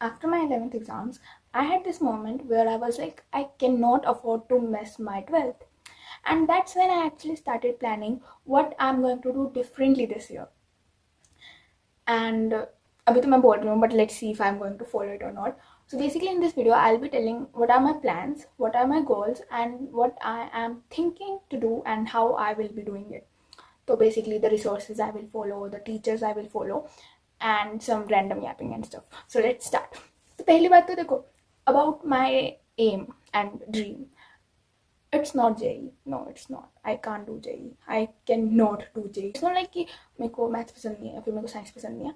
after my 11th exams, I had this moment where I was like, I cannot afford to miss my 12th. And that's when I actually started planning what I'm going to do differently this year. And अभी तो मैं बोल रही हूँ, but let's see if I'm going to follow it or not. So basically in this video, I'll be telling what are my plans, what are my goals, and what I am thinking to do and how I will be doing it. So basically the resources I will follow, the teachers I will follow, and some random yapping and stuff. So let's start. तो पहली बात तो देखो, about my aim and dream. It's not JEE. No, it's not. I can't do JEE. I cannot do JEE. It's not like कि मेरे को maths पसंद नहीं है, फिर मेरे को साइंस पसंद नहीं है.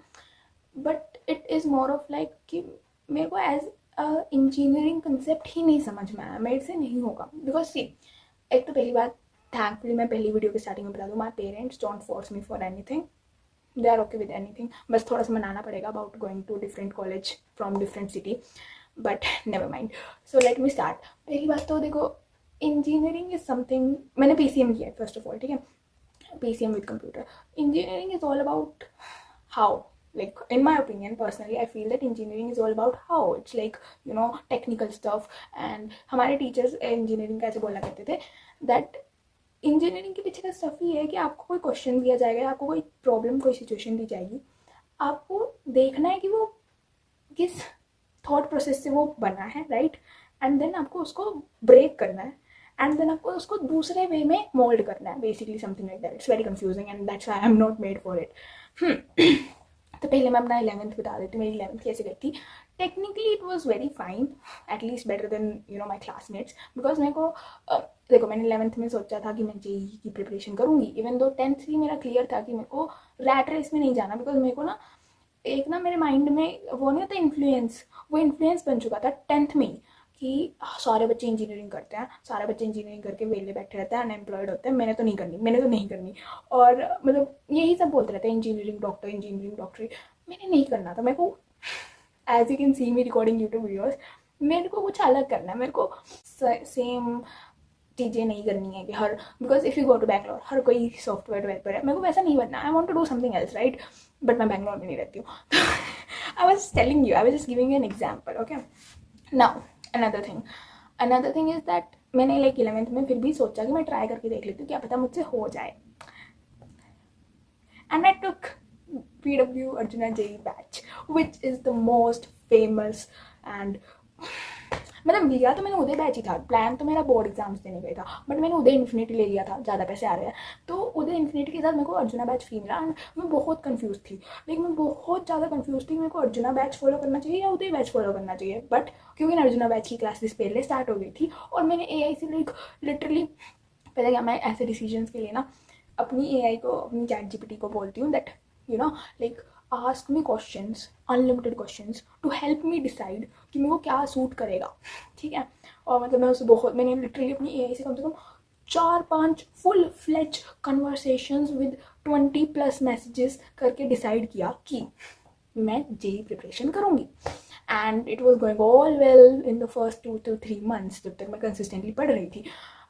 But it is more of like कि मेरे को एज इंजीनियरिंग कंसेप्ट ही नहीं समझ में आया, मेरे से नहीं होगा. बिकॉज सी, एक तो पहली बात, थैंकफुली मैं पहली वीडियो के स्टार्टिंग में बता दूँ, my parents don't force me for anything. They are okay with anything. बस थोड़ा सा मनाना पड़ेगा about going to different college from different city, but never mind. So let me start. पहली बात तो देखो, इंजीनियरिंग इज समथिंग, मैंने PCM किया है फर्स्ट ऑफ ऑल, ठीक है, PCM with computer. Engineering is all about how, like in my opinion personally, I feel that engineering is all about how. It's like, you know, technical stuff. And हमारे teachers engineering का ऐसे बोला करते थे that engineering के पीछे का stuff he है कि आपको कोई क्वेश्चन दिया जाएगा, आपको कोई प्रॉब्लम, कोई सिचुएशन दी जाएगी, आपको देखना है कि वो किस थॉट प्रोसेस से वो बना है, राइट, एंड देन आपको उसको ब्रेक करना है, एंड देन आपको उसको दूसरे वे में मोल्ड करना है, basically something like that. It's very confusing and that's why I am not made for it. तो पहले मैं अपना 11th बता देती हूँ, मेरी 11th कैसे गई थी. Technically it was very fine, at least better than you know my classmates. Because मेरे को देखो, मैंने 11th में सोचा था कि मैं JEE की प्रिपरेशन करूँगी, इवन दो 10th ही मेरा क्लियर था कि मेरे को रैट रेस में नहीं जाना. बिकॉज मेरे को ना एक ना मेरे माइंड में वो नहीं होता इन्फ्लुएंस, वो इन्फ्लुएंस बन चुका था 10th में ही कि सारे बच्चे इंजीनियरिंग करते हैं, सारे बच्चे इंजीनियरिंग करके वेले बैठे रहते हैं, अनएम्प्लॉयड होते हैं, मैंने तो नहीं करनी, मैंने तो नहीं करनी. और मतलब यही सब बोलते रहते हैं, इंजीनियरिंग डॉक्टर, इंजीनियरिंग डॉक्टरी. मैंने नहीं करना था. मेरे को, as you can see me recording YouTube videos, मेरे को कुछ अलग करना है. मेरे को सेम चीज़ें नहीं करनी है कि हर, because if you go to Bangalore हर कोई सॉफ्टवेयर डेवलपर है, मेरे को वैसा नहीं बनना. I want to do something else, right, but मैं बैंगलोर में नहीं रहती हूँ. I was telling you, I was just giving you an example. Okay, now another thing is that मैंने लाइक 11th में फिर भी सोचा कि मैं ट्राई करके देख लेती हूँ, क्या पता मुझसे हो जाए. And I took PW Arjuna JEE batch, which is the most famous and मतलब लिया तो मैंने उदय बैच ही था. प्लान तो मेरा बोर्ड एग्जाम्स देने का ही था, बट मैंने उदय इन्फिनिटी ले लिया था, ज़्यादा पैसे आ रहे हैं तो उदय इन्फिनिटी के साथ मेरे को अर्जुना बैच फ्री मिला. एंड मैं बहुत कंफ्यूज थी, लेकिन मैं बहुत ज़्यादा कंफ्यूज थी मेरे को अर्जुना बैच फॉलो करना चाहिए या उदय बैच फॉलो करना चाहिए. बट क्योंकि अर्जुना बैच की क्लासेस पहले स्टार्ट हो गई थी और मैंने AI से लाइक लिटरली पहले क्या, मैं ऐसे डिसीजंस के लिए ना अपनी AI को, अपनी ChatGPT को बोलती हूँ that you know like ask me questions, unlimited questions to help me decide कि मेरे को क्या सूट करेगा, ठीक है. और मतलब मैं उसे बहुत, मैंने लिटरली अपनी AI से कम 4-5 full fledged conversations with 20+ messages करके डिसाइड किया कि मैं JEE प्रिपरेशन करूँगी. And it was going all well in the first 2 to 3 months, जब तक मैं कंसिस्टेंटली पढ़ रही थी.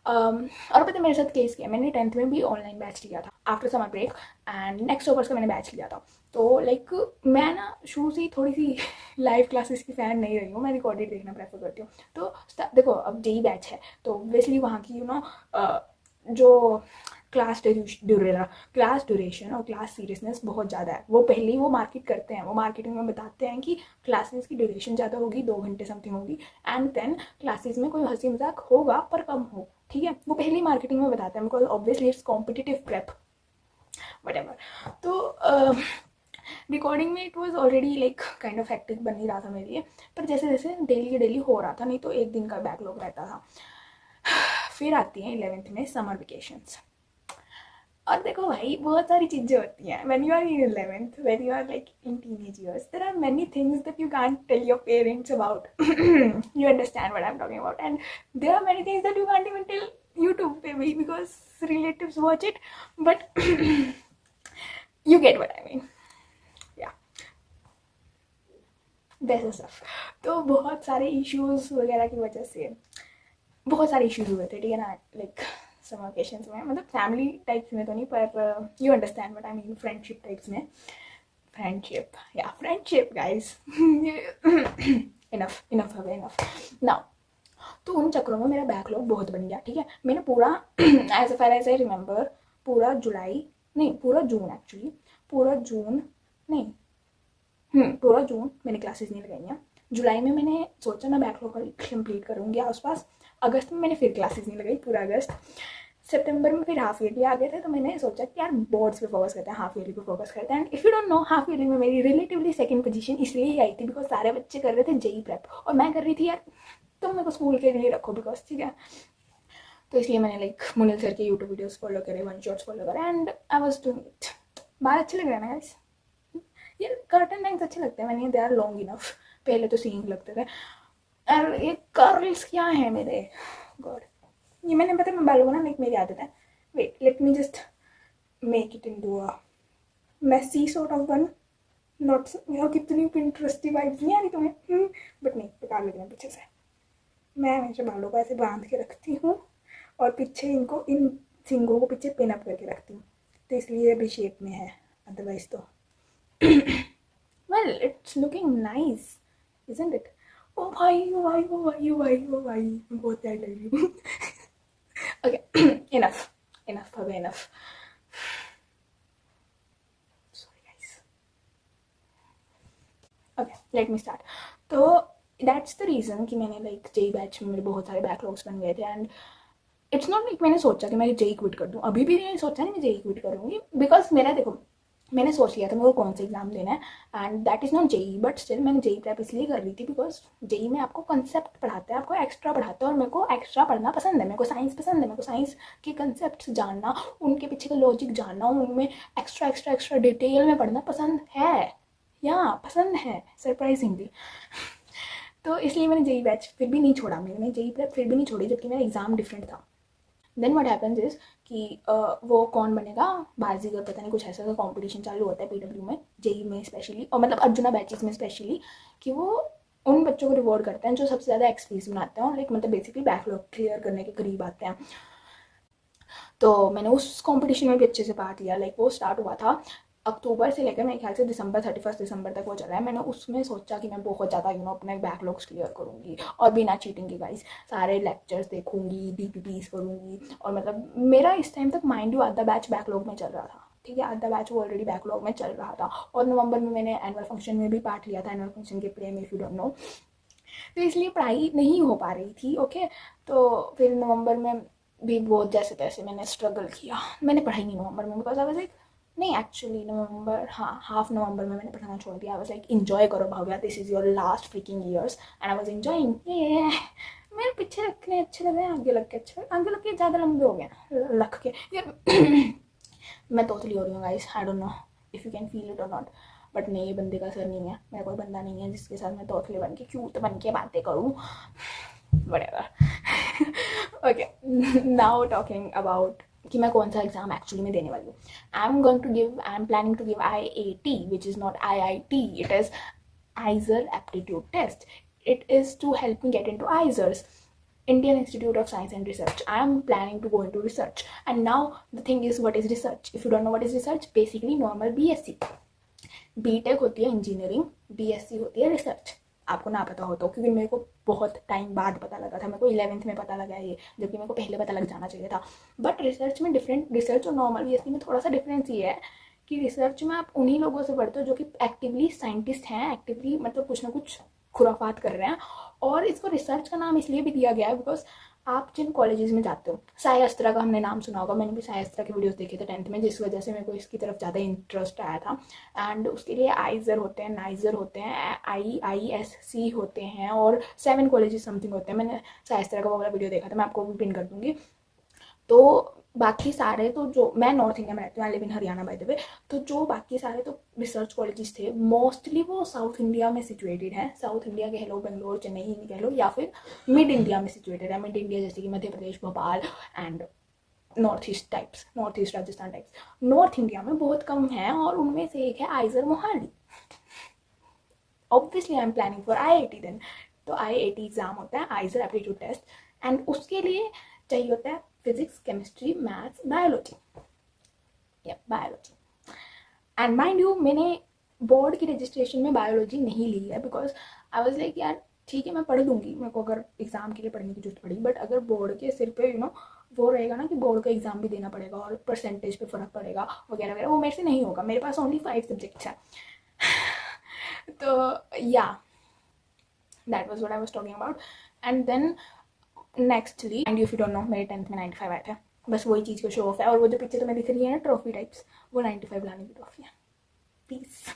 और पता है मेरे साथ केस किया, मैंने 10th में भी ऑनलाइन बैच लिया था after summer break, and next toppers का मैंने बैच लिया था. तो लाइक मैं ना शुरू से ही थोड़ी सी लाइव क्लासेस की फ़ैन नहीं रही हूँ, मैं रिकॉर्डेड देखना प्रेफर करती हूँ. तो देखो अब JEE बैच है तो ऑब्वियसली वहाँ की यू नो जो क्लास ड्यूरेशन और क्लास सीरियसनेस बहुत ज़्यादा है. वो पहले ही वो मार्केट करते हैं, वो मार्केटिंग में बताते हैं कि क्लासेस की ड्यूरेशन ज़्यादा होगी, 2 घंटे समथिंग होगी, एंड देन क्लासेस में कोई हंसी मजाक होगा पर कम हो, ठीक है. वो पहले ही मार्केटिंग में बताते हैं because obviously it's competitive prep whatever. तो रिकॉर्डिंग में it was already like kind of hectic बन ही रहा था मेरे लिए, पर जैसे जैसे डेली हो रहा था, नहीं तो एक दिन का बैकलॉग रहता था. फिर आती हैं 11th में समर वेकेशंस. और देखो भाई बहुत सारी चीज़ें होती हैं when you are in 11th, when you are like in teenage years, there are many things that you can't tell your parents about. You understand what I'm talking about, and there are many things that you can't even tell YouTube maybe because relatives watch it, but you get what I mean. Yeah, वैसा सब. तो बहुत सारे issues वगैरह की वजह से बहुत सारे इश्यूज हुए थे, ठीक है ना, लाइक समर वेकेशंस में, मतलब फैमिली टाइप्स में तो नहीं, पर you understand what I mean, friendship types में. फ्रेंडशिप, या फ्रेंडशिप गाइस। इनफ है, इनफ नाउ। तो उन चक्रों में मेरा बैकलॉग बहुत बन गया, ठीक है। मैंने पूरा as far as I remember पूरा जुलाई, नहीं पूरा जून एक्चुअली, पूरा जून नहीं, पूरा जून मैंने क्लासेस नहीं लगाई हैं। जुलाई में मैंने सोचा मैं बैकलॉग कंप्लीट करूँगी आसपास। अगस्त में मैंने फिर क्लासेस नहीं लगाई पूरा अगस्त। सितंबर में फिर हाफ ईयरली आ गए थे, तो मैंने सोचा कि यार बोर्ड्स पे फोकस करते हैं, हाफ ईयरली पे फोकस करते हैं। And if you don't no, half yearly में मेरी रिलेटिवली सेकंड पोजीशन इसलिए ही आई थी बिकॉज सारे बच्चे कर रहे थे जेई प्रेप और मैं कर रही थी यार तुम मेरे को स्कूल के लिए रखो बिकॉज, ठीक है। तो इसलिए मैंने लाइक मुनील सर के यूट्यूब वीडियोस फॉलो करे, वन शॉट्स फॉलो करे, and I was doing it. बाल अच्छे लग रहे हैं ना गाइस, ये कर्टन बैंग्स अच्छे लगते हैं मैंने, दे आर लॉन्ग इनफ। पहले तो सींग लगते थे, और ये कर्ल्स क्या है मेरे, गॉड। ये मैंने पता मैं बालों को ना, लाइक मेरी आदत है, wait let me just make it into a messy sort of one, not यार कितनी पिंटरेस्टी वाइब्स नहीं आ रही तुम्हें, बट नहीं बेकार लग रहे हैं पीछे से। मैं हमेशा बालों को ऐसे बांध के रखती हूँ और पीछे इनको, इन सिंगों को पीछे पिन अप करके रखती हूँ, तो इसलिए अभी शेप में है, अदरवाइज तो well it's looking nice isn't it? ओ भाई ओ भाई ओ भाई ओ भाई ओ भाई, मैं बहुत प्यारी लग रही हूँ। ओके इनफ इनफ अब enough, sorry guys. Okay let me start. तो दैट्स द रीज़न कि मैंने लाइक जेई बैच में मेरे बहुत सारे बैकलॉग्स बन गए थे, एंड इट्स नॉट लाइक मैंने सोचा कि मैं जेई क्विट कर दूँ, अभी भी मैंने सोचा नहीं मैं जेई क्विट करूँगी, बिकॉज मेरा देखो मैंने सोच लिया था मेरे को कौन सा एग्जाम देना है, and that is not JEE, but still मैंने जेई प्रेप इसलिए कर रही थी बिकॉज जेई में आपको कंसेप्ट पढ़ाते हैं, आपको एक्स्ट्रा पढ़ाते हैं, और मेरे को एक्स्ट्रा पढ़ना पसंद है, मेरे को साइंस पसंद है, मेरे को साइंस के कंसेप्ट जानना, उनके पीछे का लॉजिक जानना, उनमें एक्स्ट्रा एक्स्ट्रा एक्स्ट्रा डिटेल में पढ़ना पसंद है, या पसंद है सरप्राइजिंगली। तो इसलिए मैंने जेई बैच फिर भी नहीं छोड़ा, मैंने जेई प्रेप फिर भी नहीं छोड़ी, जबकि मेरा एग्जाम डिफरेंट था। देन व्हाट हैपेंस इज कि वो कौन बनेगा बाजीगर, पता नहीं कुछ ऐसा का कॉम्पिटिशन चालू होता है पीडब्ल्यू में, जेई में स्पेशली, और मतलब अर्जुना बैचेस में स्पेशली, कि वो उन बच्चों को रिवॉर्ड करते हैं जो सबसे ज़्यादा एक्सपीरियंस बनाते हैं और लाइक मतलब बेसिकली बैकलॉग क्लियर करने के करीब आते हैं। तो मैंने उस कॉम्पिटिशन में भी अच्छे से पार्ट लिया, लाइक वो स्टार्ट हुआ था अक्टूबर से लेकर मेरे ख्याल से दिसंबर 31 दिसंबर तक वो चला है। मैंने उसमें सोचा कि मैं बहुत ज़्यादा अपने बैकलॉग्स क्लियर करूँगी और बिना चीटिंग के गाइस, सारे लेक्चर्स देखूंगी, डीपीपीस करूँगी, और मतलब मेरा इस टाइम तक माइंड यू आधा बैच बैकलॉग में चल रहा था, ठीक है, आधा बैच वो ऑलरेडी बैकलॉग में चल रहा था। और नवंबर में मैंने एनुअल फंक्शन में भी पार्ट लिया था, एनुअल फंक्शन के प्ले में, इफ़ यू डोंट नो, तो इसलिए पढ़ाई नहीं हो पा रही थी। ओके, तो फिर नवंबर में भी बहुत जैसे तैसे मैंने स्ट्रगल किया, मैंने पढ़ाई नहीं नवंबर में बिकॉज आई वाज लाइक, नहीं एक्चुअली नवंबर, हाँ हाफ नवंबर में मैंने पढ़ाना छोड़ दिया। आई वाज लाइक इंजॉय करो Bhavya, this is your last freaking years, and I was enjoying. ये मेरे पीछे रखने अच्छे लग रहे हैं, आगे लग के अच्छे, आगे लग के ज़्यादा लंबे हो गए लग के यार। मैं तोतली हो रही हूँ guys, I don't know if you can feel it और नॉट, बट नहीं ये बंदे का सर नहीं है, मेरा कोई बंदा नहीं है जिसके साथ मैं तोतले बन के क्यूट बन के बातें करूँ, whatever. Okay, now talking about कि मैं कौन सा एग्जाम एक्चुअली में देने वाली हूँ। I am planning to give IAT, which is not IIT, it is IISER aptitude test. It is to help me get into IISERs, Indian Institute of Science and Research. I am planning to go into research, and now the thing is, what is research? If you don't know what is research, basically normal BSc, BTech होती है engineering, BSc होती है research, आपको ना पता हो तो, क्योंकि मेरे को बहुत टाइम बाद पता लगा था, मेरे को 11th में पता लगा ये, जबकि मेरे को पहले पता लग जाना चाहिए था। बट रिसर्च में डिफरेंट, रिसर्च और नॉर्मल बीएससी में थोड़ा सा डिफरेंस ये है कि रिसर्च में आप उन्हीं लोगों से पढ़ते हो जो कि एक्टिवली साइंटिस्ट हैं, एक्टिवली मतलब कुछ ना कुछ खुराफात कर रहे हैं, और इसको रिसर्च का नाम इसलिए भी दिया गया है बिकॉज आप जिन कॉलेजेस में जाते हो, साई अस्त्रा का हमने नाम सुना होगा, मैंने भी साई अस्त्रा के वीडियोस देखे थे 10th में, जिस वजह से मेरे को इसकी तरफ ज़्यादा इंटरेस्ट आया था। एंड उसके लिए आइजर होते हैं, नाइजर होते हैं, IISc होते हैं, और 7 कॉलेजेस समथिंग होते हैं। मैंने साई अस्त्रा का वो वाला वीडियो देखा था, मैं आपको भी पिन कर दूँगी। तो बाकी सारे तो जो, मैं नॉर्थ इंडिया में रहती हूँ, I live in Haryana by the way, तो जो बाकी सारे तो रिसर्च कॉलेजेस थे मोस्टली वो साउथ इंडिया में सिचुएटेड है, साउथ इंडिया कह लो, बेंगलोर चेन्नई कह लो, या फिर मिड इंडिया में सिचुएटेड है, मिड इंडिया जैसे कि Madhya Pradesh, Bhopal and north east types, north east Rajasthan types. North India में बहुत कम है, और उनमें से एक है IISER Mohali. Obviously I am planning for IIT then. तो IIT एग्जाम होता है, आइजर एप्टीट्यूड टेस्ट, एंड उसके लिए चाहिए होता है फिजिक्स, केमिस्ट्री, मैथ्स, बायोलॉजी, या बायोलॉजी। एंड माइंड यू, मैंने बोर्ड की रजिस्ट्रेशन में बायोलॉजी नहीं ली है बिकॉज आई वाज लाइक यार ठीक है मैं पढ़ लूँगी, मेरे को अगर एग्ज़ाम के लिए पढ़ने की जरूरत पड़ी, बट अगर बोर्ड के सिर पे वो रहेगा ना कि बोर्ड का एग्ज़ाम भी देना पड़ेगा और परसेंटेज पे फ़र्क पड़ेगा वगैरह वगैरह, वो मेरे से नहीं होगा। मेरे पास ओनली 5 सब्जेक्ट्स हैं। तो yeah that was what I was talking about. And then nextly, and if you don't know, मेरे 10th में 95 आए थे। बस वही चीज़ को शो ऑफ है। और वो जो पीछे तुम्हें दिख रही है ना ट्रॉफी टाइप्स, वो 95 लाने की ट्रॉफी है। प्लीज़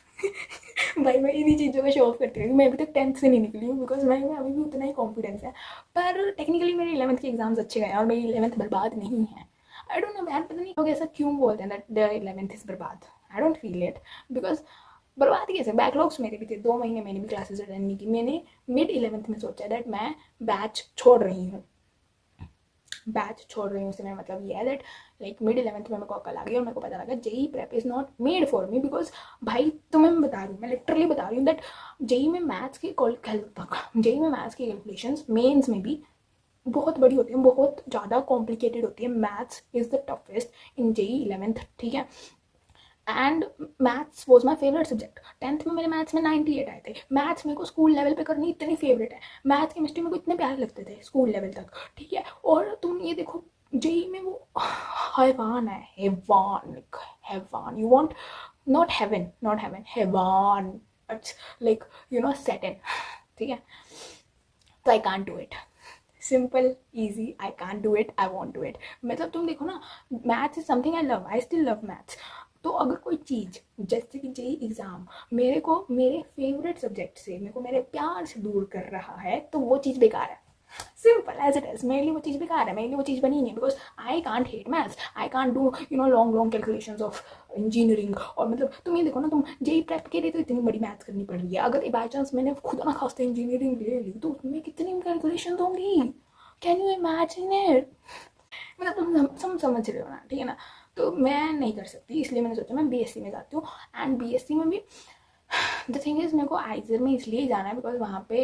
भाई मैं इन्हीं चीज़ों का शो ऑफ करती हूँ। मैं अभी तक 10th से नहीं निकली हूँ बिकॉज मैं अभी भी उतना ही कॉन्फिडेंस है। पर टेक्निकली मेरे 11th के एग्जाम्स अच्छे गए और मेरी 11th बर्बाद नहीं है। आई डोंट नो यार, पता नहीं लोग ऐसा क्यों बोलते हैं दैट देयर 11th इज बर्बाद। आई डोंट फील इट बिकॉज बर्बाद कैसे, बैकलॉग्स मेरे भी थे। 2 महीने मैंने भी क्लासेस अटेंड नहीं की। मैंने मिड 11th में सोचा दैट मैं बैच छोड़ रही हूँ। बैच छोड़ रही हूँ उससे मेरा मतलब ये है दैट लाइक मिड 11th में मेरे को अकल आ गई और मेरे को पता लगा JEE prep is not made for me. Because भाई तुम्हें मैं बता रही हूँ, मैं लिटरली बता रही हूँ दैट जेई में मैथ्स की जेई में मैथ्स की कैलकुलेशंस मेंस में भी बहुत बड़ी होती है, बहुत ज़्यादा कॉम्प्लिकेटेड होती है। Maths is the toughest in JEE 11th, ठीक है। And maths was my favourite subject. 10th में मेरे मैथ्स में 98 आए थे। मैथ्स मेरे को स्कूल लेवल पे करनी इतनी फेवरेट है। मैथ्स केमिस्ट्री मेरे को इतने प्यारे लगते थे स्कूल लेवल तक, ठीक है। और तुम ये देखो जेई में वो हैवान है, हैवान, हैवान। You want not heaven, not heaven, हैवान। इट्स लाइक सेटन, ठीक है। तो I can't do it. Simple easy, I can't do it, I won't do it. मतलब तुम देखो ना, maths is something I love, I still love maths. तो अगर कोई चीज़ जैसे कि जेई एग्ज़ाम मेरे को मेरे फेवरेट सब्जेक्ट से, मेरे को मेरे प्यार से दूर कर रहा है, तो वो चीज़ बेकार है। Simple as it is. मेरे लिए वो चीज़ बेकार है, मेरे लिए वो चीज़ बनी नहीं है। Because I can't hate maths, I can't do long long calculations of engineering. और मतलब तुम ये देखो ना, तुम जेई प्रेप के लिए तो इतनी बड़ी मैथ्स करनी पड़ रही है। अगर बाई चांस मैंने खुदा ना खास्ते इंजीनियरिंग ले ली तो उसमें कितनी कैलकुलेशन होंगी, कैन यू इमेजिन इट। मतलब तुम समझ रहे हो ना, ठीक है ना। तो मैं नहीं कर सकती, इसलिए मैंने सोचा मैं बीएससी में जाती हूँ। एंड बीएससी में भी द थिंग इज़ मेरे को आइजर में इसलिए जाना है बिकॉज वहाँ पे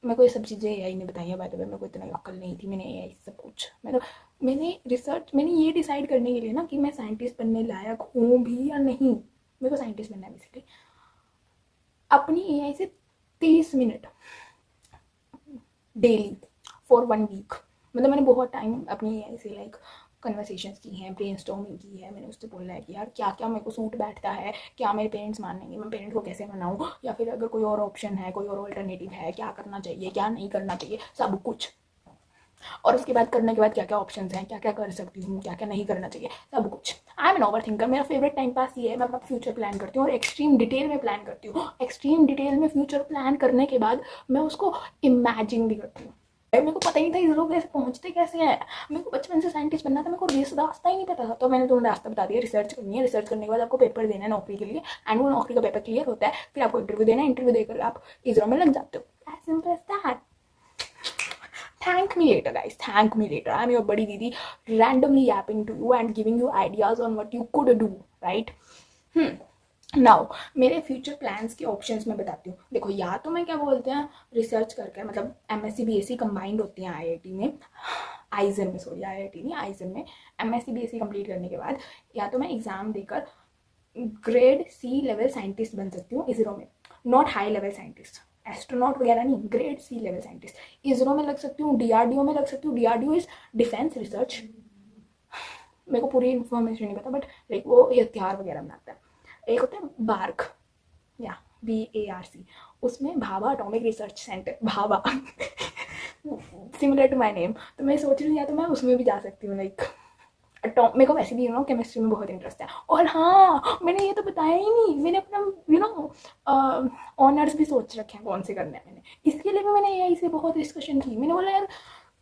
मेरे को ये सब चीज़ें एआई ने बताई है। बाय द वे मेरे को इतना अक्ल नहीं थी, मैंने एआई सब कुछ मतलब मैंने ये डिसाइड करने के लिए ना कि मैं साइंटिस्ट बनने लायक हूँ भी या नहीं। मेरे को साइंटिस्ट बनना है बेसिकली। अपनी एआई से 30 मिनट डेली फॉर 1 वीक, मतलब मैंने बहुत टाइम अपनी ऐसे लाइक कन्वर्सेशंस की हैं, ब्रेनस्टॉर्मिंग की है। मैंने उससे बोला है कि यार क्या क्या मेरे को सूट बैठता है, क्या मेरे पेरेंट्स मानेंगे, मैं पेरेंट्स को कैसे मनाऊँ, या फिर अगर कोई और ऑप्शन है, कोई और अल्टरनेटिव है, क्या करना चाहिए, क्या नहीं करना चाहिए, सब कुछ। और उसके बाद करने के बाद क्या क्या ऑप्शंस हैं, क्या क्या कर सकती हूँ, क्या क्या नहीं करना चाहिए, सब कुछ। I am an over thinker. मेरा फेवरेट टाइम पास ये है, मैं अपना फ्यूचर प्लान करती हूँ और एक्सट्रीम डिटेल में प्लान करती हूँ। एक्सट्रीम डिटेल में फ्यूचर प्लान करने के बाद मैं उसको इमेजिन भी करती हूँ। मेरे को पता ही नहीं था इसरो कैसे पहुंचते कैसे हैं। मेरे को बचपन से साइंटिस्ट बनना था, मेरे को रास्ता ही नहीं पता था। तो मैंने तुम्हें रास्ता बता दिया, रिसर्च करनी है, रिसर्च करने के बाद आपको पेपर देना है नौकरी के लिए। एंड वो नौकरी का पेपर क्लियर होता है, फिर आपको इंटरव्यू देना है, इंटरव्यू देकर आप इसरो में लग जाते हो। As simple as that. Thank me later, guys. Thank me later. I'm your buddy Didi, randomly yapping to you and giving you ideas on what you could do, right? Now मेरे future plans के options में बताती हूँ। देखो, या तो मैं क्या बोलते हैं रिसर्च करके, मतलब एमएससी बीएससी कंबाइंड होती हैं आईआईटी में, आइजर में, सॉरी आईआईटी नहीं आइजर में, एमएससी बीएससी कंप्लीट करने के बाद या तो मैं एग्जाम देकर ग्रेड सी लेवल साइंटिस्ट बन सकती हूँ इसरो में। Not high level scientist, astronaut वगैरह नहीं, grade C level scientist. ISRO में लग सकती हूँ, डीआरडीओ में लग सकती हूँ। डीआरडीओ इज डिफेंस रिसर्च, मेरे को पूरी इन्फॉर्मेशन नहीं पता, बट लाइक वो हथियार वगैरह बनाता है। एक होता है बार्क, या BARC, उसमें Bhabha atomic research centre, Bhabha similar to my name. तो मैं सोच रही हूँ या तो मैं उसमें भी जा सकती हूँ, लाइक मेरे को वैसे भी केमिस्ट्री में बहुत इंटरेस्ट है। और हाँ, मैंने ये तो बताया ही नहीं, मैंने अपना ऑनर्स भी सोच रखे हैं कौन से करने हैं। मैंने इसके लिए भी मैंने एआई से बहुत डिस्कशन की। मैंने बोला यार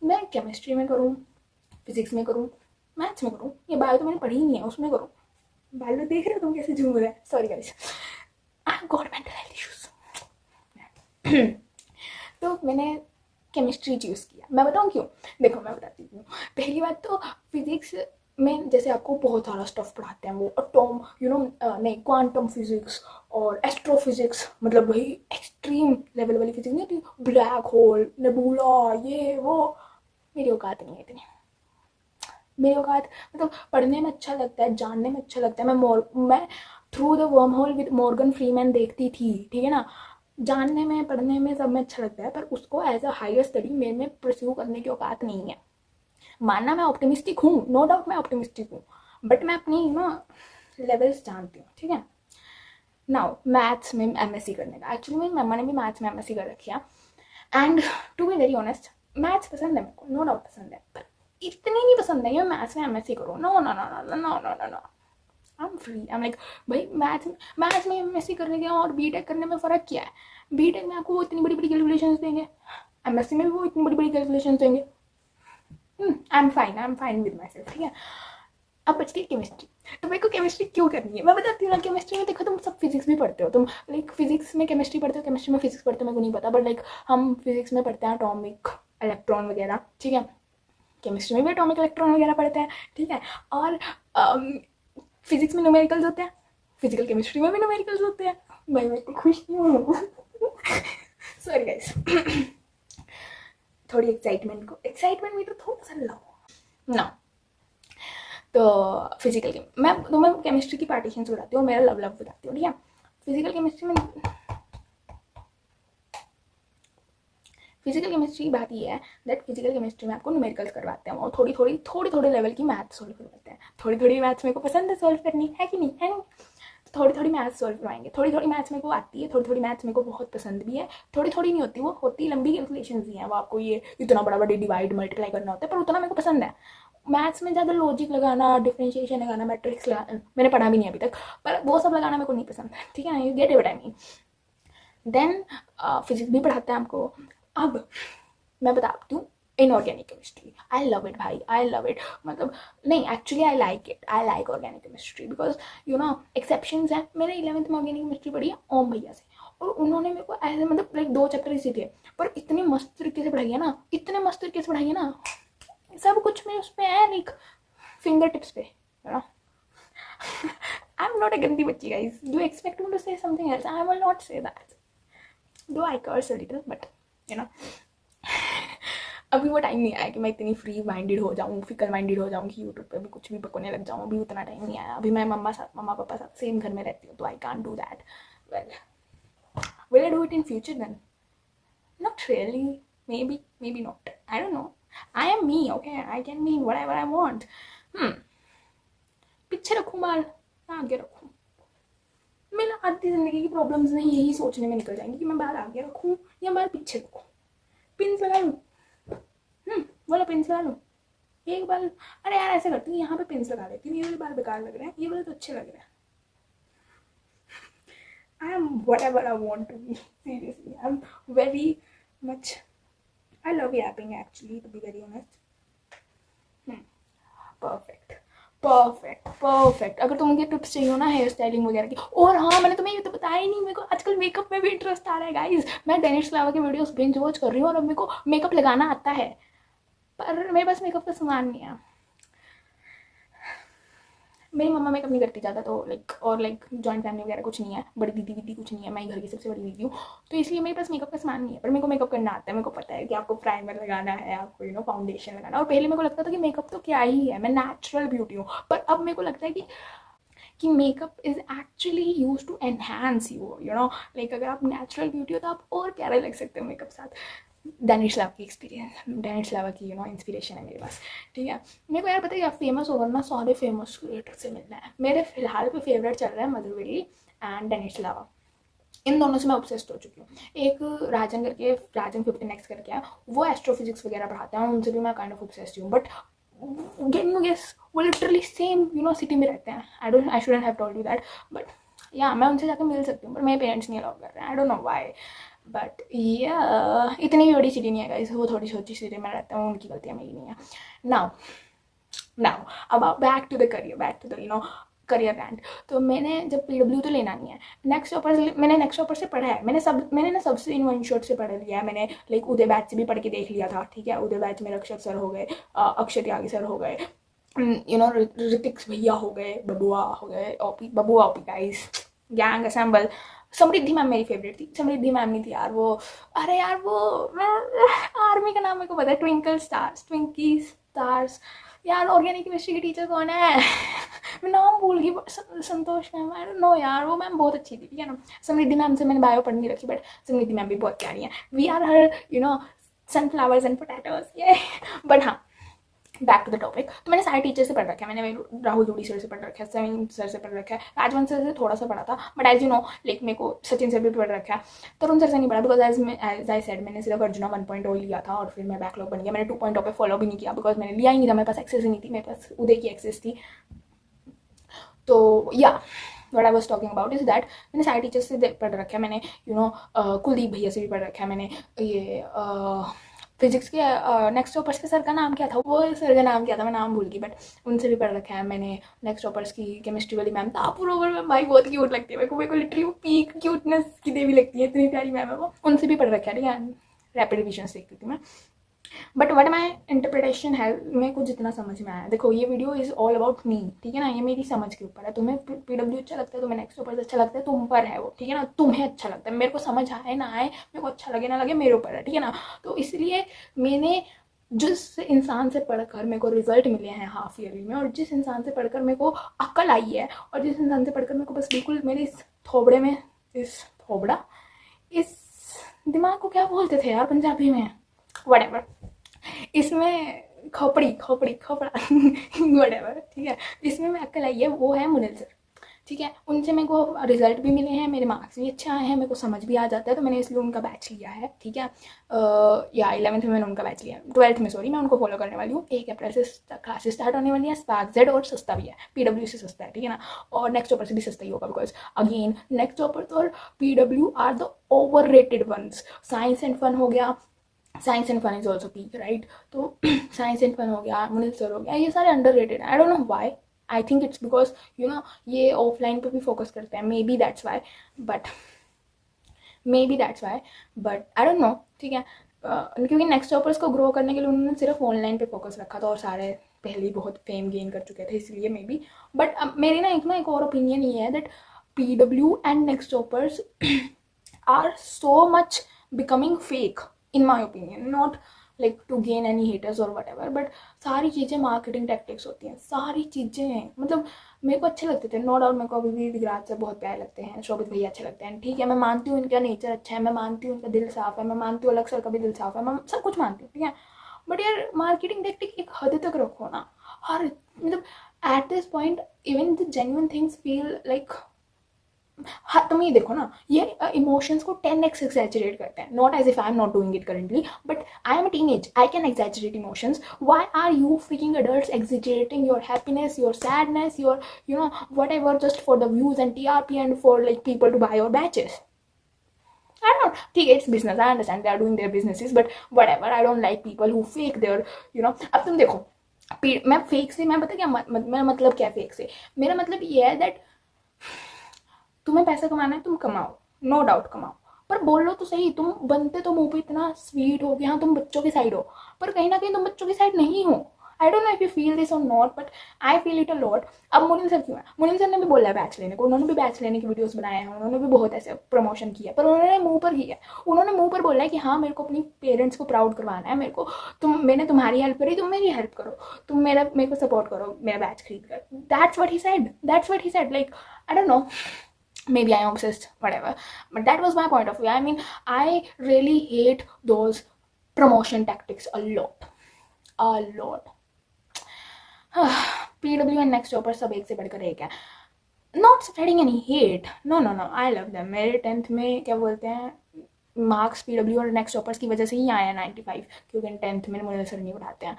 मैं केमिस्ट्री में करूँ, फिजिक्स में करूँ, मैथ्स में करूँ, ये बायो तो मैंने पढ़ी ही नहीं है, उसमें करूँ। बायो देख रहे हो तुम कैसे झूम रहे हैं, sorry guys, I have got mental health issues. तो मैंने केमिस्ट्री चूज़ किया। मैं बताऊँ क्यों? देखो मैं बताती हूँ। पहली बात तो फिजिक्स में जैसे आपको बहुत सारा स्टफ पढ़ाते हैं, वो एटॉम नहीं, क्वांटम फिजिक्स और एस्ट्रोफिजिक्स, मतलब वही एक्सट्रीम लेवल वाली फिजिक्स नहीं होती, ब्लैक होल, नेबुला, ये वो। मेरी औकात नहीं है इतनी। मेरे औकात मतलब पढ़ने में अच्छा लगता है, जानने में अच्छा लगता है। मैं through the worm hole with Morgan Freeman देखती थी, ठीक है ना। जानने में, पढ़ने में, सब में अच्छा लगता है, पर उसको एज अ हायर स्टडी मेरे में परस्यू करने की औकात नहीं है। मानना मैं ऑप्टिमिस्टिक हूँ, नो डाउट मैं ऑप्टिमिस्टिक हूँ, बट मैं अपनी लेवल्स जानती हूँ, ठीक है। नाउ मैथ्स में एमएससी करने का, एक्चुअली मेरी मम्मा ने भी मैथ्स में एमएससी कर रखी है, and to be very honest maths पसंद है मेरे को, नो डाउट पसंद है, पर इतनी नहीं पसंद है कि मैं मैथ्स में एमएससी करूँ। No no no no no no no no, I am free, I am like भाई मैथ्स में एमएससी करने के और बीटेक करने में फ़र्क क्या है? बीटेक में आपको वो इतनी बड़ी बड़ी कैलकुलेशंस देंगे, एमएससी में भी वो इतनी बड़ी बड़ी कैलकुलेशंस देंगे। I am fine with my self, ठीक है। अब बचती है केमिस्ट्री, तो मेरे को केमिस्ट्री क्यों करनी है मैं बताती हूँ ना। केमिस्ट्री में देखो तुम सब फिजिक्स भी पढ़ते हो, तुम लाइक फिजिक्स में केमिस्ट्री पढ़ते हो, केमिस्ट्री में फिजिक्स पढ़ते हो, मेरे को नहीं पता, बट लाइक हम फिजिक्स में पढ़ते हैं एटॉमिक इलेक्ट्रॉन वगैरह, ठीक है। केमिस्ट्री में भी एटॉमिक इलेक्ट्रॉन वगैरह पढ़ते हैं, ठीक है। और फिजिक्स में न्यूमेरिकल्स होते हैं, फिजिकल केमिस्ट्री में भी न्यूमेरिकल्स होते हैं। भाई मैं इतनी खुश नहीं हूँ सॉरी गाइस थोड़ी एक्साइटमेंट में तो थोड़ा सा लाओ ना। तो फिजिकल मैं तुम्हें केमिस्ट्री की पार्टीशंस बताती हूँ, मेरा लव बताती हूँ, ठीक है। फिजिकल केमिस्ट्री की बात ये है दैट फिजिकल केमिस्ट्री में आपको न्यूमेरिकल्स करवाते हैं और थोड़ी लेवल की मैथ्स सोल्व करवाते हैं। थोड़ी मैथ्स मेरे को पसंद है सोल्व करनी, है कि नहीं, है नहीं। थोड़ी मैथ्स सोल्व करवाएंगे, थोड़ी मैथ्स मेरे को आती है, थोड़ी मैथ्स मेरे को बहुत पसंद भी है, थोड़ी नहीं होती, वो होती लंबी कैलकुलेशन ही है, वो आपको ये इतना बड़ा डिवाइड मल्टीप्लाई करना होता है, पर उतना मेरे को पसंद है। मैथ्स में ज़्यादा लॉजिक लगाना, डिफरेंशिएशन लगाना, मैट्रिक्स लगाना मैंने पढ़ा भी नहीं अभी तक, पर वो सब लगाना मेरे को नहीं पसंद है, ठीक है। You get what I mean. Then physics भी पढ़ाते हैं हमको। अब मैं बताती हूँ inorganic chemistry, I love it भाई, आई लव इट, मतलब नहीं actually I like it, I like organic chemistry because you know exceptions हैं। मैंने 11th में ऑर्गेनिक केमिस्ट्री पढ़ी है ओम भैया से, और उन्होंने मेरे को ऐसे मतलब लाइक 2 चैप्टर इसी थे, पर इतनी मस्त तरीके से पढ़ाई है ना, इतने मस्त तरीके से पढ़ाई है ना, सब कुछ में उसमें है लाइक फिंगर टिप्स पे, है ना। आई एम नॉट अ गंदी बच्ची guys, do expect me to say something else, I will not say that, though I curse a little, but you know अभी वो टाइम नहीं आया कि मैं इतनी फ्री माइंडेड हो जाऊँ, फिकल माइंडेड हो जाऊँ कि यूट्यूब पे भी कुछ भी पकड़ने लग जाऊँ, अभी उतना टाइम नहीं आया। अभी मैं मम्मा पापा साथ सेम घर में रहती हूँ, तो I can't do that. Well will I do it in future then? Not really, maybe not, I don't know, I am me, okay, I can be whatever I want। पीछे रखूँ बाल या आगे रखूँ? मेरा आधी जिंदगी की प्रॉब्लम्स नहीं यही सोचने में निकल जाएंगी कि मैं बाल आगे रखूँ या बाल पीछे रखूँ। पिन्स लगा लूँ, बोलो पिन्स लगा लूँ एक बाल, अरे यार ऐसे करती हूँ यहाँ पे पिन्स लगा लेती हूँ, ये वाले बाल बेकार लग रहे हैं, ये वाले तो अच्छे लग रहे हैं। I am whatever I want to be, seriously, I'm very much, I love yapping actually, to be very honest। Perfect. अगर तुम मुझे टिप्स चाहिए हो ना हेयर स्टाइलिंग वगैरह की, और हाँ मैंने तुम्हें ये तो बताया ही नहीं, मेरे को आजकल मेकअप में भी इंटरेस्ट आ रहा है गाइज। मैं डेनिश लावा की वीडियोस बिंज वॉच कर रही हूँ और अब मेरे को मेकअप लगाना आता है, पर मेरे पास मेकअप का सामान नहीं है। मेरी मम्मा मेकअप नहीं करती ज़्यादा, तो लाइक जॉइंट फैमिली वगैरह कुछ नहीं है, बड़ी दीदी कुछ नहीं है, मैं घर की सबसे बड़ी दीदी हूँ, तो इसलिए मेरे पास मेकअप का सामान नहीं है। पर मेरे को मेकअप करना आता है, मेरे को पता है कि आपको प्राइमर लगाना है, आपको फाउंडेशन लगाना। और पहले मेरे को लगता था कि मेकअप तो क्या ही है, मैं नेचुरल ब्यूटी हूँ, पर अब मेरे को लगता है कि makeup is actually use to enhance you know like अगर आप नेचुरल ब्यूटी हो तो आप और प्यारे लग सकते हो मेकअप साथ। डेनिश लावा की एक्सपीरियंस, डेनिश लावा की इंस्पिरेशन है मेरे पास, ठीक है। मेरे को यार पता है आप फेमस होगा ना, सारे फेमस क्रिएटर से मिलना है। मेरे फिलहाल पे फेवरेट चल रहा है मधुर वेली एंड डेनिश लावा, इन दोनों से मैं ऑब्सेस्ड हो चुकी हूँ। एक राजन 15x करके है, वो एस्ट्रोफिजिक्स वगैरह पढ़ाते हैं और उनसे भी मैं काइंड ऑफ ऑब्सेस्ड हूँ, बट गेस वो लिटरली सेम सिटी में रहते हैं। I shouldn't have told you that, but या मैं उनसे जाकर मिल सकती हूँ, पर मेरे पेरेंट्स नहीं अलाउ कर रहे हैं, I don't know why, but या इतनी भी बड़ी सिटी नहीं है गाइस, वो थोड़ी छोटी सिटी में रहते हैं, उनकी गलतियाँ मेरी नहीं है। नाउ अब back to the career rant. तो मैंने जब PW तो लेना नहीं है, मैंने नेक्स्ट टॉपर से पढ़ा है, मैंने ना सबसे इन वन शॉट से पढ़ लिया है मैंने, लाइक उदय बैच से भी पढ़ के देख लिया था, ठीक है। उदय बैच में रक्षक सर हो गए, अक्षय त्यागी सर हो गए, ऋतिक भैया हो गए, बबुआ हो गए, बबुआ ओपी गाइस, गैंग असैम्बल। समृद्धि मैम मेरी फेवरेट थी, समृद्धि मैम नहीं थी यार वो, अरे यार वो आर्मी का नाम मेरे को पता है, ट्विंकी स्टार्स यार। ऑर्गेनिक केमिस्ट्री की टीचर कौन है मैं नाम भूल गई, संतोष मैम, आई डोंट नो यार, वो मैम बहुत अच्छी थी, ठीक है ना। समृद्धि मैम से मैंने बायो पढ़ नहीं रखी, बट समृद्धि मैम भी बहुत प्यारी हैं, we are her sunflowers and potatoes, ये। बट हाँ, बैक टू द टॉपिक, तो मैंने सारे टीचर से पढ़ रखा है, मैंने राहुल जोड़ी सर से पढ़ रखा है, समीन सर से पढ़ रखा है, राजवंश सर से थोड़ा सा पढ़ा था, but as you know like मेरे को सचिन सर भी पढ़ रखा है, तरुण सर से नहीं पढ़ा, बिकॉज एज आई सेड मैंने सिर्फ अर्जुना 1.0 लिया था और फिर मैं बैकलॉग बन गया, मैंने 2.0 पे फॉलो भी नहीं किया, बिकॉज मैंने लिया ही नहीं था, मेरे पास एक्सेस ही नहीं थी, मेरे पास उदय की एक्सेस थी। तो या what I was talking about is that मैंने सारे टीचर्स से पढ़ रखा है, मैंने कुलदीप भैया से भी पढ़ रखा है, मैंने ये फिजिक्स के नेक्स्ट टॉपर्स के सर का नाम क्या था, वो सर का नाम क्या था, मैं नाम भूल गई, बट उनसे भी पढ़ रखा है मैंने। नेक्स्ट टॉपर्स की केमिस्ट्री वाली मैम तापुरोवर मैम, भाई बहुत क्यूट लगती है मेरे को लिटरली वो पीक क्यूटनेस की देवी लगती है, इतनी प्यारी मैम है वो, उनसे भी पढ़ रखा है, ठीक है। रैपिड रिविजन देखती थी मैं, बट वट माई इंटरप्रिटेशन है, मेरे को जितना समझ में आया, देखो ये video is all about me, ठीक है ना, ये मेरी समझ के ऊपर है, तुम्हें पीडब्ल्यू अच्छा लगता है, तुम्हें नेक्स्ट टॉपर्स अच्छा लगता है, तुम पर है वो, ठीक है ना, तुम्हें अच्छा लगता है, मेरे को समझ आए ना आए, मेरे को अच्छा लगे ना लगे, मेरे ऊपर है, ठीक है ना। तो इसलिए मैंने जिस इंसान से पढ़कर मेरे को रिजल्ट मिले हैं हाफ ईयरली में, और जिस इंसान से पढ़कर मेरे को अक्ल आई है, और जिस इंसान से पढ़कर मेरे को बस बिल्कुल मेरे इस थोबड़े में, इस दिमाग को क्या बोलते थे यार पंजाबी में, वट इसमें खोपड़ा वटेवर, ठीक है, इसमें मैं अक्ल आई है, वो है मुनिल सर, ठीक है। उनसे मेरे को रिजल्ट भी मिले हैं, मेरे मार्क्स भी अच्छे आए हैं, मेरे को समझ भी आ जाता है, तो मैंने इसलिए उनका बैच लिया है, ठीक है। या 11th में मैंने उनका बैच लिया, 12th में सॉरी, मैं उनको फॉलो करने वाली हूँ। 1 अप्रैल से क्लासेस स्टार्ट होने वाली है, स्पार्क जेड, और सस्ता भी है, पीडब्ल्यू से सस्ता है, ठीक है ना, और नेक्स्ट टॉपर से भी सस्ता ही होगा, बिकॉज अगेन नेक्स्ट टॉपर और PW are the overrated ones. Science and Fun हो गया, Science and Fun is also peak, right, तो साइंस एंड फन हो गया, मुनिल सर हो गया, ये सारे अंडर रेटेड है, आई don't know why, I think it's because ये ऑफलाइन पे भी फोकस करते हैं, may be that's why, but I don't no, ठीक है। क्योंकि नेक्स्ट टॉपर्स को ग्रो करने के लिए उन्होंने सिर्फ ऑनलाइन पे फोकस रखा था, और सारे पहले ही बहुत फेम गेन कर चुके थे, इसलिए मे बी, बट मेरी एक और ओपिनियन ये है that PW and next Toppers are so much becoming fake, in my opinion, not like to gain any haters or whatever, but सारी चीज़ें मार्केटिंग टैक्टिक्स होती हैं, सारी चीज़ें, मतलब मेरे को अच्छे लगते थे, नो डाउट, मेरे को अभी भी विराज से बहुत प्यारे लगते हैं, शोभित भैया अच्छे लगते हैं, ठीक है, मैं मानती हूँ इनका नेचर अच्छा है, मैं मानती हूँ इनका दिल साफ है, मैं मानती हूँ अलग सर का भी दिल साफ है, मैं सब कुछ मानती हूँ, ठीक है, बट यार मार्केटिंग टैक्टिक एक हद तक रखो ना, हर मतलब at this point even the genuine things feel like, हाँ तुम ये देखो ना, ये इमोशंस को 10x एक्सैजरेट करते हैं, not as if I am not doing it currently, but I am a teenage, I can exaggerate emotions, why are you freaking adults exaggerating your happiness, your sadness, your whatever, just for the views and TRP and for like people to buy your batches, I don't know, ठीक है, it's business, I understand they are doing their businesses, but whatever, I don't like people who fake their, अब तुम देखो, मैं fake से, मैं पता क्या मेरा मतलब क्या फेक से, मेरा मतलब ये है दैट तुम्हें पैसा कमाना है, तुम कमाओ, नो डाउट कमाओ, पर बोलो तो सही, तुम बनते तो मुंह पे इतना स्वीट हो कि हाँ तुम बच्चों की साइड हो, पर कहीं ना कहीं तुम बच्चों की साइड नहीं हो। I don't know if you feel this और not, but I feel it a lot. अब मुनिल सर क्यों है, मुनिल सर ने भी बोला है बैच लेने को, उन्होंने भी बैच लेने की वीडियोस बनाए हैं, उन्होंने भी बहुत ऐसे प्रमोशन किया, पर उन्होंने मुंह पर किया, उन्होंने मुंह पर बोला है कि हाँ मेरे को अपनी पेरेंट्स को प्राउड करवाना है, मेरे को मैंने तुम्हारी हेल्प करी, तुम मेरी हेल्प करो, तुम मेरे को सपोर्ट करो मेरा बैच खरीद कर, that's what he said, like I don't no, maybe I am obsessed, whatever, but that was my point of view. I mean, I really hate those promotion tactics a lot. PW and next topper सब एक से बढ़कर एक है, not spreading any hate, no, I love them. मेरे 10th में क्या बोलते हैं, मार्क्स PW और नेक्स्ट टॉपर्स की वजह से ही आया 95, क्योंकि 10th में मुझे सर नहीं पढ़ाते हैं,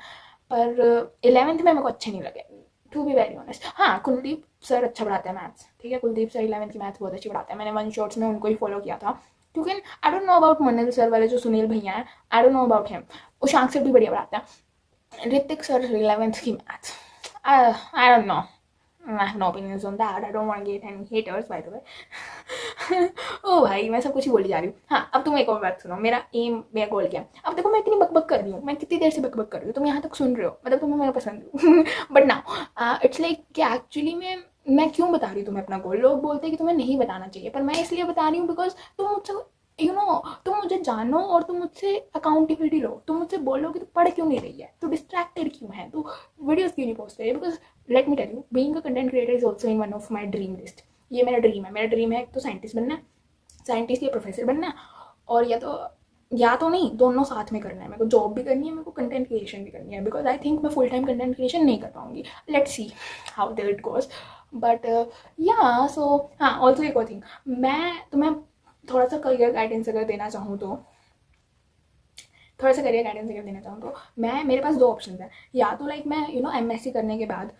पर 11th में मेरे को अच्छे नहीं लगे, टू बी वेरी ऑनेस्ट। हाँ, कुलदीप सर अच्छा पढ़ाते हैं मैथ्स, ठीक है, कुलदीप सर 11th की मैथ्स बहुत अच्छी पढ़ाते हैं, मैंने वन शॉट्स में उनको ही फॉलो किया था, क्योंकि I don't know about Munil sir वाले जो सुनील भैया हैं, I don't know about him, Ushank sir भी बढ़िया पढ़ाते हैं, ऋतिक सर 11th की maths, I don't know, I have no opinions on that. I don't want to get any haters, by the way. ओ भाई, मैं सब कुछ ही बोली जा रही हूँ। हाँ, अब तुम एक और बात सुनो, मेरा गोल क्या है। अब देखो मैं इतनी बकबक कर रही हूँ, मैं कितनी देर से बकबक कर रही हूँ, तुम यहाँ तक सुन रहे हो, मतलब तुम्हें मेरा पसंद हूँ। बट नाउ इट्स लाइक कि एक्चुअली मैं क्यों बता रही हूँ तुम्हें अपना गोल। लोग बोलते हैं कि तुम्हें नहीं बताना चाहिए, पर मैं इसलिए बता रही हूँ बिकॉज तुम मुझसे यू नो, तुम मुझे जानो और तुम मुझसे अकाउंटेबिलिटी लो, तुम मुझसे बोलो कि तू पढ़ क्यों नहीं रही है, तू डिस्ट्रैक्टेड क्यों है, तू वीडियोस क्यों नहीं पोस्ट कर रही है। Because let me tell you, being a content creator is also in one of my dream list. ये मेरा ड्रीम है। मेरा ड्रीम है एक तो साइंटिस्ट बनना है, साइंटिस्ट या प्रोफेसर बनना है, और या तो नहीं, दोनों साथ में करना है। मेरे को जॉब भी करनी है, मेरे को कंटेंट क्रिएशन भी करनी है, बिकॉज आई थिंक मैं फुल टाइम कंटेंट क्रिएशन नहीं कर पाऊंगी। Let's see how there it goes. But yeah so हाँ, ऑल्सो एक और थिंग, मैं तुम्हें थोड़ा सा करियर गाइडेंस अगर देना चाहूँ तो, मैं, मेरे पास दो ऑप्शन है। या तो लाइक मैं एमएससी करने के बाद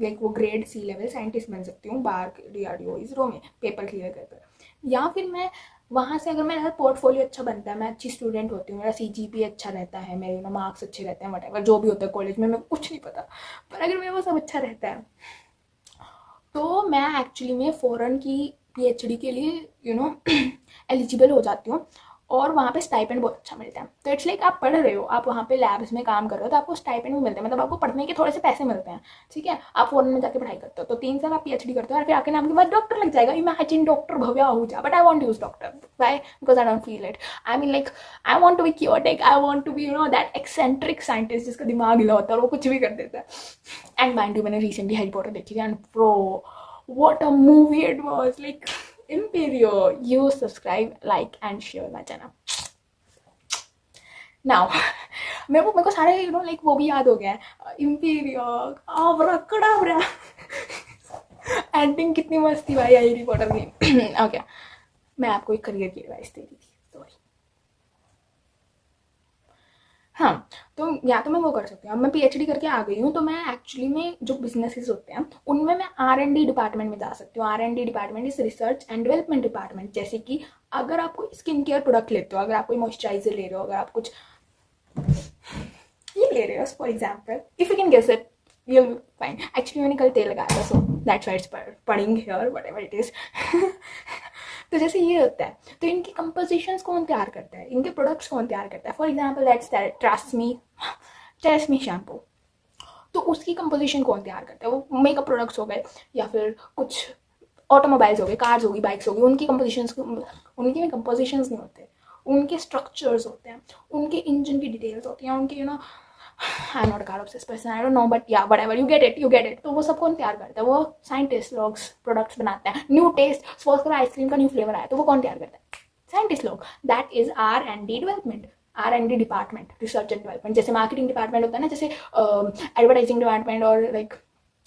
लाइक वो ग्रेड सी लेवल साइंटिस्ट बन सकती हूँ बार DRDO इसरो में पेपर क्लियर कर कर, या फिर मैं वहाँ से, अगर मेरा पोर्टफोलियो अच्छा बनता है, मैं अच्छी स्टूडेंट होती हूँ, मेरा CGPA अच्छा रहता है, मेरे मार्क्स अच्छे रहते हैं, वट जो भी होता है कॉलेज में, मेरे को कुछ नहीं पता, पर अगर मेरा वो सब अच्छा रहता है तो मैं एक्चुअली में फ़ॉरेन की PhD के लिए एलिजिबल हो जाती हूँ, और वहाँ पे स्टाइपेंड बहुत अच्छा मिलता है। तो इट्स लाइक आप पढ़ रहे हो, आप वहाँ पे लैब्स में काम कर रहे हो, तो आपको स्टाइपेंड भी मिलता है, मतलब आपको पढ़ने के थोड़े से पैसे मिलते हैं, ठीक है। आप फॉरेन में जाके पढ़ाई करते हो, तो 3 साल आप PhD करते हो, और फिर आके नाम के बाद डॉक्टर लग जाएगा। Imagine doctor Bhavya Ahuja, but I want to use doctor, why? Because I don't feel it. I mean like I want to be chaotic, I want to be that eccentric scientist जिसका दिमाग हिला होता है और वो कुछ भी कर देता है। एंड माइंड यू, मैंने रिसेंटली हैरी पॉटर देखी थी, and pro what a movie it was, like Imperio. You subscribe, like and share my channel now. मेरे को सारे लाइक वो भी याद हो गया है। Imperio, आवरा कड़ावरा एक्टिंग कितनी मस्त थी भाई हैरी पॉटर की। ओके, मैं आपको एक करियर की एडवाइस दे रही थी, सॉरी। हाँ, तो या तो मैं वो कर सकती हूँ, अब मैं PhD करके आ गई हूँ, तो मैं एक्चुअली में जो बिजनेसेस होते हैं उनमें मैं R&D डिपार्टमेंट में जा सकती हूँ। R&D department is research and development department. जैसे कि अगर आप कोई स्किन केयर प्रोडक्ट लेते हो, अगर आप कोई मॉइस्चराइजर ले रहे हो, अगर आप कुछ ये ले रहे हो, for example, if you can guess it you'll be fine. Actually मैंने कल तेल लगाया था, so that's why it's putting here, whatever it is. तो जैसे ये होता है, तो इनकी कंपोजिशंस कौन तैयार करता है, इनके प्रोडक्ट्स कौन तैयार करता है। For example let's TRESemmé shampoo, तो उसकी कंपोजिशन कौन तैयार करता है। वो मेकअप प्रोडक्ट्स हो गए, या फिर कुछ ऑटोमोबाइल्स हो गए, कार्स होगी, बाइक्स होगी, उनकी में कंपोजिशंस नहीं होते, उनके स्ट्रक्चर्स होते हैं, उनके इंजन की डिटेल्स होती हैं, उनके आई am not car obsessed person, I don't no, but या व्हाटएवर, यू गेट इट। तो वो सब कौन तैयार करता है, वो साइंटिस्ट लोग प्रोडक्ट्स बनाते हैं। न्यू टेस्ट, सपोज करो आइसक्रीम का न्यू फ्लेवर आया, तो वो कौन तैयार करता है, साइंटिस्ट लोग। That is R&D development, R&D department, research and development. जैसे मार्केटिंग डिपार्टमेंट होता है ना, जैसे एडवर्टाइजिंग डिपार्टमेंट, और like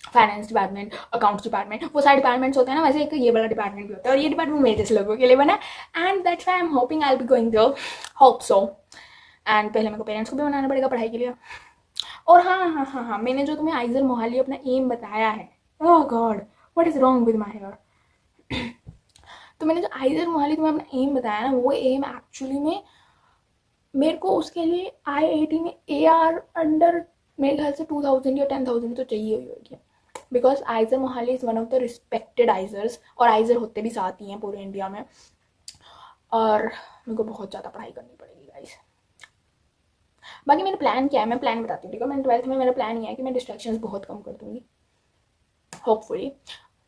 finance department, accounts department, वो सारे डिपार्टमेंट्स होते हैं ना, वैसे एक ये वाला डिपार्टमेंट भी होता है, और ये डिपार्टमेंट मेरे जैसे लोगों के लिए बना है, and that's why I am hoping I will be going there, hope so. And पहले मेरे को पेरेंट्स को भी बनाना पड़ेगा पढ़ाई के लिए। और हाँ, मैंने जो तुम्हें आइजर मोहाली अपना एम बताया है, oh god what is wrong with my hair. तो मैंने जो आइजर मोहाली तुम्हें अपना एम बताया ना, वो एम एक्चुअली में मेरे को उसके लिए IIT में AR अंडर मेरे ख्याल से 2000 या 10,000 तो चाहिए हुई होगी, because IISER Mohali is one of the respected IISERs, और आइजर होते भी साथ ही हैं पूरे इंडिया में, और मेरे को बहुत ज़्यादा पढ़ाई करनी पड़ेगी गाइस। बाकी मेरा प्लान क्या है, मैं प्लान बताती हूँ, ठीक है। मैं 12th में मेरा प्लान ये है कि मैं डिस्ट्रैक्शंस बहुत कम कर दूँगी, होपफुली।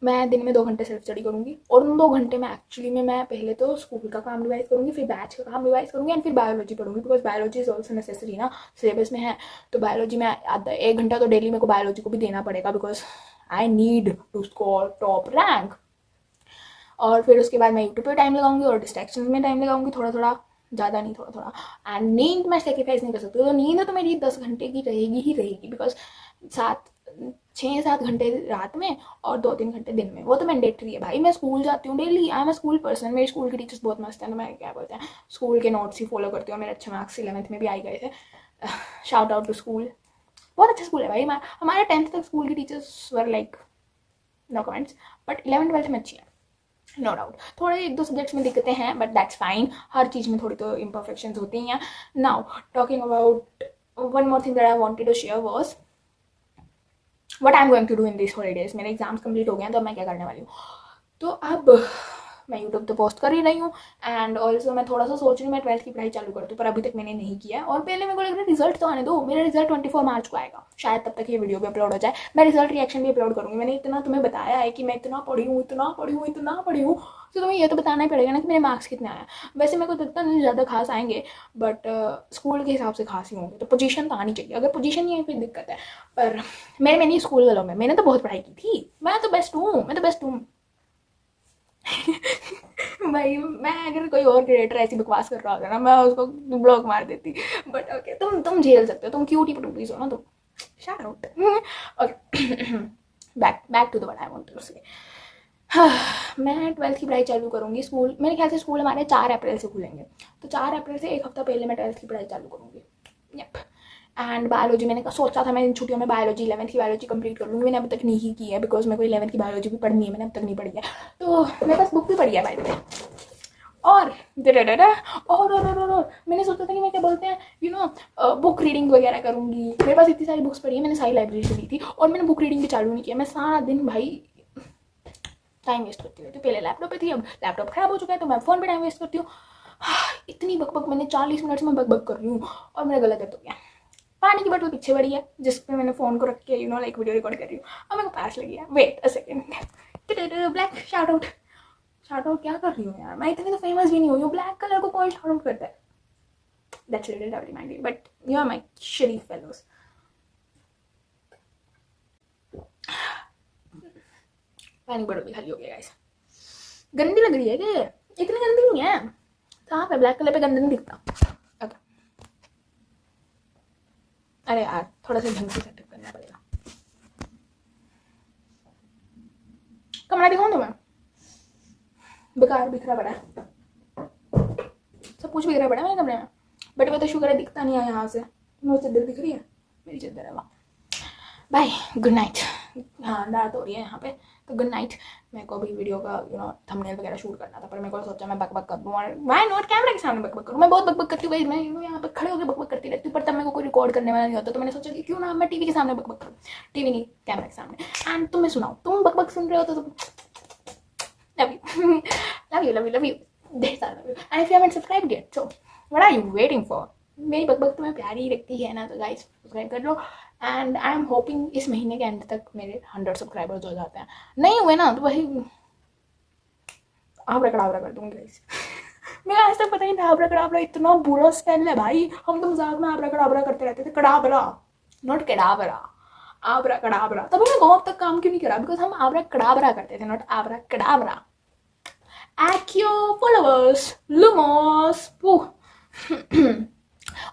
मैं दिन में 2 घंटे सेल्फ स्टडी करूँगी, और उन 2 घंटे में एक्चुअली में मैं पहले तो स्कूल का काम रिवाइज करूँगी, फिर बैच का काम रिवाइज करूँगी, एंड फिर बायोलॉजी पढ़ूँगी, because biology is also necessary ना, सिलेबस में है। तो बायोलॉजी में आधा 1 घंटा तो डेली मेरे को बायोलॉजी को भी देना पड़ेगा, because I need to score top rank. और फिर उसके बाद मैं यूट्यूब पर टाइम लगाऊंगी, और डिस्ट्रैक्शन में टाइम लगाऊंगी, थोड़ा थोड़ा, ज़्यादा नहीं, थोड़ा थोड़ा। एंड नींद मैं सेक्रीफाइस नहीं कर सकती, तो नींद तो मेरी 10 घंटे की रहेगी ही रहेगी, बिकॉज 6-7 घंटे रात में और 2-3 घंटे दिन में, वो तो मैंडेटरी है भाई। मैं स्कूल जाती हूँ daily, I am a school person. मेरे स्कूल के टीचर्स बहुत मस्त हैं, तो मैं क्या बोलते हैं, स्कूल के नोट्स ही फॉलो करती हूँ। मेरे अच्छे मार्क्स 11th में भी आई गए थे, शाउट आउट टू स्कूल, बहुत अच्छा स्कूल है भाई। हमारे 10th तक स्कूल की teachers were like no comments, but 11th-12th में अच्छी है, नो डाउट। थोड़े 1-2 सब्जेक्ट्स में दिक्कतें हैं, बट दैट्स फाइन, हर चीज़ में थोड़ी तो इम्परफेक्शंस होती हैं। Now talking about one more thing that I wanted to share was what I am going to do in this holidays. मेरे एग्जाम्स कंप्लीट हो गए हैं, तो मैं क्या करने वाली हूँ। तो अब मैं यूट्यूब तो पोस्ट कर ही रही हूँ, एंड ऑल्सो मैं थोड़ा सा सोच रही हूँ मैं 12th की पढ़ाई चालू कर दूँ, पर अभी तक मैंने नहीं किया। और पहले मेरे को लग रहा है रिजल्ट तो आने दो, मेरा रिजल्ट 24 मार्च को आएगा, शायद तब तक ये वीडियो भी अपलोड हो जाए। मैं रिजल्ट रिएक्शन भी अपलोड करूँगी। मैंने इतना तुम्हें बताया है कि मैं इतना पढ़ी हूँ, तो तुम्हें ये तो बताना ही पड़ेगा ना कि मेरे मार्क्स कितने आया। वैसे मेरे को इतना नहीं ज़्यादा खास आएंगे, बट स्कूल के हिसाब से खास ही होंगे, तो पोजीशन तो आनी चाहिए। अगर पोजीशन नहीं आई फिर दिक्कत है। पर मैंने स्कूल वालों में मैंने तो बहुत पढ़ाई की थी, मैं तो बेस्ट हूँ भाई मैं अगर कोई और क्रिएटर ऐसी बकवास कर रहा होता ना, मैं उसको ब्लॉक मार देती। बट ओके, तुम झेल सकते हो, तुम क्यूटी पटूटी हो ना, तुम shout out. Okay, back to the what I want to say. मैं 12th की पढ़ाई चालू करूँगी। स्कूल मेरे ख्याल से स्कूल हमारे 4 अप्रैल से खुलेंगे, तो 4 अप्रैल से एक हफ्ता पहले मैं 12th की पढ़ाई चालू करूँगी। यप। एंड बायोलॉजी मैंने सोचा था मैं इन छुट्टियों में बायोलॉजी 11th की बायोलॉजी कंप्लीट कर लूँगी। मैंने अभी तक नहीं की है, बिकॉज मेरे को 11th की बायोलॉजी भी पढ़नी है, मैंने अब तक नहीं पढ़ी है। तो मेरे पास बुक भी पढ़ी है बाय द वे। और मैंने सोचा था कि मैं क्या बोलते हैं बुक रीडिंग वगैरह करूँगी। मेरे पास इतनी सारी बुक्स पढ़ी है, मैंने सारी लाइब्रेरी से ली थी, और मैंने बुक रीडिंग भी चालू नहीं किया। मैं सारा दिन भाई टाइम वेस्ट करती रहती हूँ। पहले लैपटॉप पे थी, अब लैपटॉप खराब हो चुका है, तो मैं फ़ोन पे टाइम वेस्ट करती हूँ। इतनी बकबक मैंने 40 मिनट से मैं बकबक कर रही हूँ, और मेरा गला दर्द हो गया। पानी की बोतल पीछे पड़ी है जिस पे मैंने फ़ोन को रख के लाइक वीडियो रिकॉर्ड कर रही हूँ। अब मेरे को पास लगी है, wait a second. Black shout out क्या कर रही हूँ यार, मैं इतनी तो फेमस भी नहीं हुई हूँ। ब्लैक कलर को कौन शाउट आउट करता है? That's little doubly minded, but you are my शरीफ फेलोज। पानी की बोतल भी खाली हो गया गाइस। गंदी लग रही है कि इतनी गंदी नहीं है, साफ है। ब्लैक कलर पे गंदा नहीं दिखता। ओके, अरे यार थोड़ा सा ढंग से सेटअप करना पड़ेगा। कमरा दिखाऊं तुम्हें? बेकार बिखरा पड़ा है, सब कुछ बिखरा पड़ा है मेरे कमरे में, बट मैं तो शुक्र है दिखता नहीं है यहाँ से। मेरी चद्दर दिख रही है, मेरी चद्दर है वहाँ। Bye, good night. हाँ रात हो रही है यहाँ पे, तो गुड नाइट। मेरे को भी वीडियो का थंबनेल वगैरह शूट करना था, पर मेरे को सोचा मैं बकबक कर दूँ, और मैं नोट कैमरा के सामने बकबक करूँ। मैं बहुत बकबक करती हूँ भाई, मैं यहाँ पे खड़े होकर बकबक करती रहती हूँ, पर तब मेरे को कोई रिकॉर्ड करने वाला नहीं होता, तो मैंने सोचा कि क्यों ना मैं टीवी के सामने बकबक करूँ, टीवी नहीं कैमरा के सामने। एंड तुम्हें सुनाओ, तुम बकबक सुन रहे हो तो लव यू ढेर सारा love you. And if you haven't subscribed yet, so what are you waiting for? मेरी बकबक तुम्हें प्यारी लगती है ना, तो गाइस सब्सक्राइब कर लो। एंड आई एम होपिंग इस महीने के एंड तक मेरे 100 सब्सक्राइबर्स हो जाते हैं। नहीं हुए ना तो वही आबरा कड़ाबरा कर दूंगी गाइस। मेरा आज तक पता ही था आबरा कड़ाबरा इतना बुरा स्पेल है भाई। हम तो मजाक में आबरा कड़ाबरा करते रहते थे, कड़ाबरा नॉट कड़ाबरा, आबरा कड़ाबरा। तभी मैं गाँव तक काम क्यों नहीं करा, बिकॉज हम आबरा कड़ाबरा करते थे, नॉट आबरा कड़ाबरा। एक्यो फॉलोवर्स लुमोस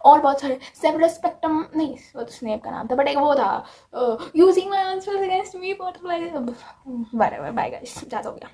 और बहुत सारे सेवरल स्पेक्ट्रम, नहीं वो तो स्नेप का नाम था, बट एक वो था using my answers against me butterfly. Bye guys, ज़्यादा हो गया।